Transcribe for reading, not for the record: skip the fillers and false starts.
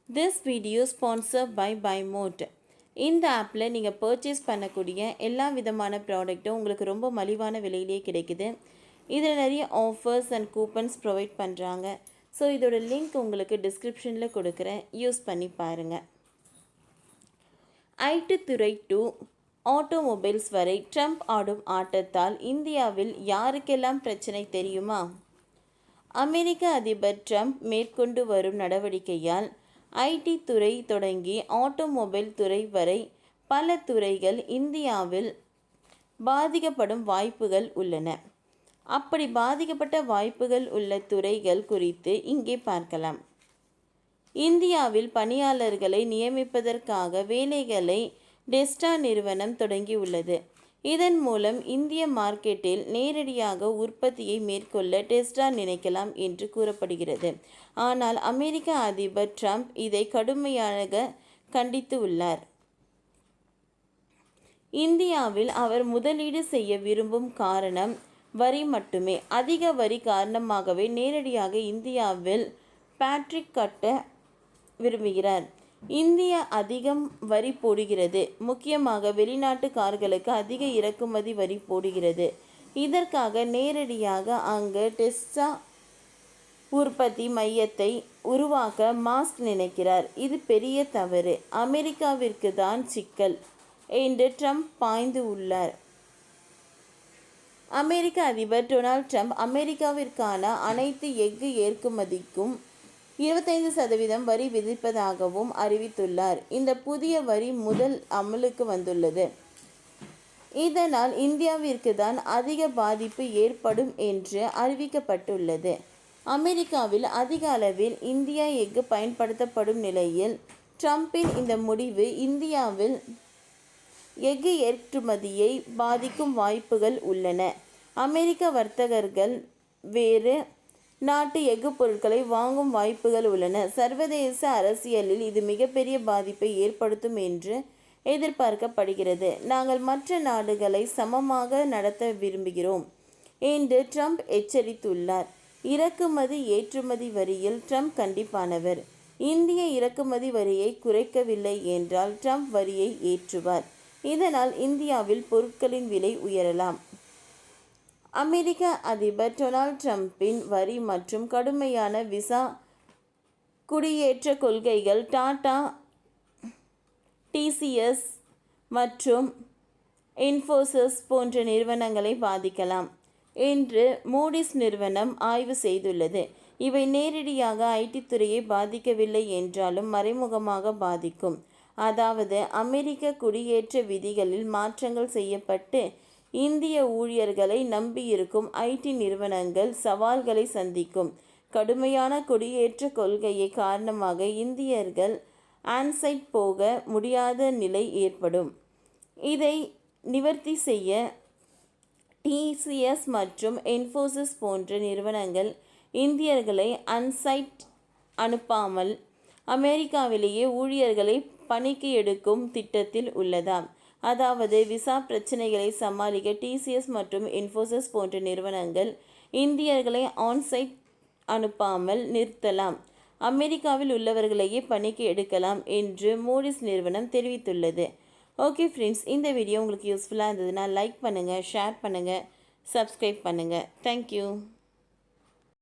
This video sponsored by BuyMote. இந்த ஆப்பில் நீங்கள் பர்ச்சேஸ் பண்ணக்கூடிய எல்லா விதமான ப்ராடக்ட்டும் உங்களுக்கு ரொம்ப மலிவான விலையிலே கிடைக்குது. இதில் நிறைய ஆஃபர்ஸ் அண்ட் கூப்பன்ஸ் ப்ரொவைட் பண்ணுறாங்க. ஸோ இதோட லிங்க் உங்களுக்கு டிஸ்கிரிப்ஷனில் கொடுக்குறேன், யூஸ் பண்ணி பாருங்கள். ஐடி துறை டு ஆட்டோமொபைல்ஸ் வரை ட்ரம்ப் ஆடும் ஆட்டத்தால் இந்தியாவில் யாருக்கெல்லாம் பிரச்சனை தெரியுமா? அமெரிக்க அதிபர் ட்ரம்ப் மேற்கொண்டு வரும் நடவடிக்கையால் ஐடி துறை தொடங்கி ஆட்டோமொபைல் துறை வரை பல துறைகள் இந்தியாவில் பாதிக்கப்படும் வாய்ப்புகள் உள்ளன. அப்படி பாதிக்கப்பட்ட வாய்ப்புகள் உள்ள துறைகள் குறித்து இங்கே பார்க்கலாம். இந்தியாவில் பணியாளர்களை நியமிப்பதற்காக வேலைகளை டெஸ்டா நிறுவனம் தொடங்கியுள்ளது. இதன் மூலம் இந்திய மார்க்கெட்டில் நேரடியாக உற்பத்தியை மேற்கொள்ள டெஸ்டா நினைக்கலாம் என்று கூறப்படுகிறது. ஆனால் அமெரிக்க அதிபர் ட்ரம்ப் இதை கடுமையாக கண்டித்து உள்ளார். இந்தியாவில் அவர் முதலீடு செய்ய விரும்பும் காரணம் வரி மட்டுமே. அதிக வரி காரணமாகவே நேரடியாக இந்தியாவில் பேட்ரிக் கட்ட விரும்புகிறார். இந்தியா அதிகம் வரி போடுகிறது. முக்கியமாக வெளிநாட்டு கார்களுக்கு அதிக இறக்குமதி வரி போடுகிறது. இதற்காக நேரடியாக அங்கு டெஸ்டா உற்பத்தி மையத்தை உருவாக்க மாஸ்க் நினைக்கிறார். இது பெரிய தவறு. அமெரிக்காவிற்கு தான் சிக்கல் என்று ட்ரம்ப் பாய்ந்து உள்ளார். அமெரிக்க அதிபர் டொனால்ட் ட்ரம்ப் அமெரிக்காவிற்கான அனைத்து எஃகு ஏற்றுமதிக்கும் 25% வரி விதிப்பதாகவும் அறிவித்துள்ளார். இந்த புதிய வரி முதல் அமலுக்கு வந்துள்ளது. இதனால் இந்தியாவிற்கு தான் அதிக பாதிப்பு ஏற்படும் என்று அறிவிக்கப்பட்டுள்ளது. அமெரிக்காவில் அதிக அளவில் இந்தியா எஃகு பயன்படுத்தப்படும் நிலையில் ட்ரம்பின் இந்த முடிவு இந்தியாவில் எஃகு ஏற்றுமதியை பாதிக்கும் வாய்ப்புகள் உள்ளன. அமெரிக்க வர்த்தகர்கள் வேறு நாட்டு எஃகு பொருட்களை வாங்கும் வாய்ப்புகள் உள்ளன. சர்வதேச அரசியலில் இது மிகப்பெரிய பாதிப்பை ஏற்படுத்தும் என்று எதிர்பார்க்கப்படுகிறது. நாங்கள் மற்ற நாடுகளை சமமாக நடத்த விரும்புகிறோம் என்று ட்ரம்ப் எச்சரித்துள்ளார். இறக்குமதி ஏற்றுமதி வரியில் ட்ரம்ப் கண்டிப்பானவர். இந்திய இறக்குமதி வரியை குறைக்கவில்லை என்றால் ட்ரம்ப் வரியை ஏற்றுவார். இதனால் இந்தியாவில் பொருட்களின் விலை உயரலாம். அமெரிக்க அதிபர் டொனால்ட் ட்ரம்பின் வரி மற்றும் கடுமையான விசா குடியேற்ற கொள்கைகள் டாடா, டிசிஎஸ் மற்றும் இன்ஃபோசிஸ் போன்ற நிறுவனங்களை பாதிக்கலாம் என்று மூடிஸ் நிறுவனம் ஆய்வு செய்துள்ளது. இவை நேரடியாக ஐடி துறையை பாதிக்கவில்லை என்றாலும் மறைமுகமாக பாதிக்கும். அதாவது அமெரிக்க குடியேற்ற விதிகளில் மாற்றங்கள் செய்யப்பட்டு இந்திய ஊழியர்களை நம்பியிருக்கும் ஐடி நிறுவனங்கள் சவால்களை சந்திக்கும். கடுமையான குடியேற்ற கொள்கையை காரணமாக இந்தியர்கள் ஆன்சைட் போக முடியாத நிலை ஏற்படும். இதை நிவர்த்தி செய்ய டிசிஎஸ் மற்றும் இன்ஃபோசிஸ் போன்ற நிறுவனங்கள் இந்தியர்களை ஆன்சைட் அனுப்பாமல் அமெரிக்காவிலேயே ஊழியர்களை பணிக்கு எடுக்கும் திட்டத்தில் உள்ளதாம். அதாவது விசா பிரச்சனைகளை சமாளிக்க டிசிஎஸ் மற்றும் இன்ஃபோசிஸ் போன்ற நிறுவனங்கள் இந்தியர்களை ஆன்சைட் அனுப்பாமல் நிறுத்தலாம். அமெரிக்காவில் உள்ளவர்களையே பணிக்கு எடுக்கலாம் என்று மூடிஸ் நிறுவனம் தெரிவித்துள்ளது. ஓகே ஃப்ரெண்ட்ஸ், இந்த வீடியோ உங்களுக்கு யூஸ்ஃபுல்லாக இருந்ததுன்னா லைக் பண்ணுங்கள், ஷேர் பண்ணுங்கள், சப்ஸ்கிரைப் பண்ணுங்கள். தேங்க்யூ.